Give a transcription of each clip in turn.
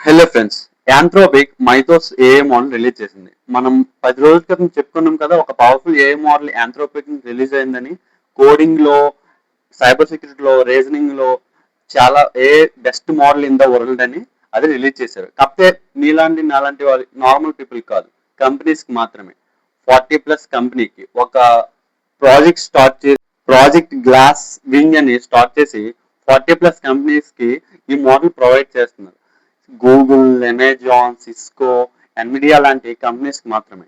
Hello friends, Anthropic Mythos AI model release చేసింది. మనం 10 రోజుల క్రితం చెప్పుకున్నాం కదా, ఒక powerful AI model Anthropic release అయిందని. కోడింగ్ లో, సైబర్ సెక్యూరిటీలో, రీజనింగ్ లో చాలా best model in the world అని అది రిలీజ్ చేశారు. కాకపోతే నీలాంటి నాలాంటి వాళ్ళు నార్మల్ పీపుల్ కాదు, కంపెనీస్ కి మాత్రమే. 40+ కంపెనీకి ఒక ప్రాజెక్ట్ స్టార్ట్ చేసి, ప్రాజెక్ట్ గ్లాస్ వింగ్ అని స్టార్ట్ చేసి 40+ కంపెనీస్ కి ఈ మోడల్ ప్రొవైడ్ చేస్తున్నారు. గూగుల్, అమెజాన్, సిస్కో, ఎన్విడియా లాంటి కంపెనీస్ కి మాత్రమే.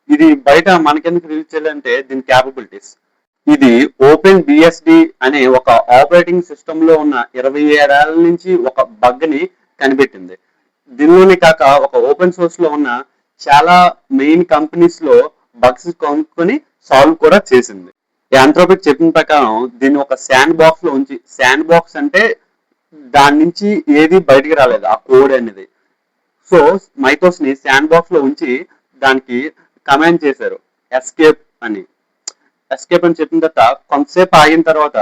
ఇది బయట మనకెందుకు రిలీజ్ చేయాలంటే దీని క్యాపబిలిటీస్. ఇది ఓపెన్ బిఎస్డి అనే ఒక ఆపరేటింగ్ సిస్టమ్ లో ఉన్న 27 ఏళ్ల నుంచి ఒక బగ్ ని కనిపెట్టింది. దీనిలోనే కాక ఒక ఓపెన్ సోర్స్ లో ఉన్న చాలా మెయిన్ కంపెనీస్ లో బగ్స్ కనుక్కొని సాల్వ్ కూడా చేసింది. యాంథ్రోపిక్ చెప్పిన ప్రకారం దీన్ని ఒక శాండ్ బాక్స్ లో ఉంచి, శాండ్ బాక్స్ అంటే దాని నుంచి ఏది బయటికి రాలేదు ఆ కోడ్ అనేది. సో మైథోస్ ని శాండ్ బాక్స్ లో ఉంచి దానికి కమాండ్ చేశారు ఎస్కేప్ అని. ఎస్కేప్ అని చెప్పిన తర్వాత కొంతసేపు ఆగిన తర్వాత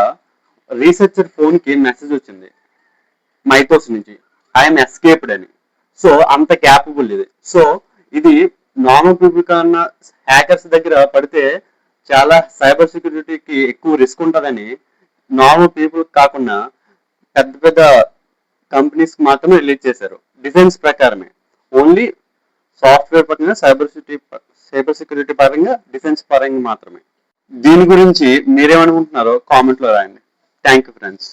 రీసెర్చర్ ఫోన్ కి మెసేజ్ వచ్చింది మైథోస్ నుంచి, ఐఎమ్ ఎస్కేప్డ్ అని. సో అంత క్యాపబుల్ ఇది. సో ఇది నార్మల్ పీపుల్ కన్నా హ్యాకర్స్ దగ్గర పడితే చాలా సైబర్ సెక్యూరిటీకి ఎక్కువ రిస్క్ ఉంటుందని నార్మల్ పీపుల్ కాకుండా పెద్ద పెద్ద కంపెనీస్ మాత్రమే రిలీజ్ చేశారు. డిఫెన్స్ ప్రకారమే, ఓన్లీ సాఫ్ట్వేర్ పరంగా, సైబర్ సెక్యూరిటీ పరంగా, డిఫెన్స్ పరంగా మాత్రమే. దీని గురించి మీరేమనుకుంటున్నారో కామెంట్ లో రాయండి. Thank you friends.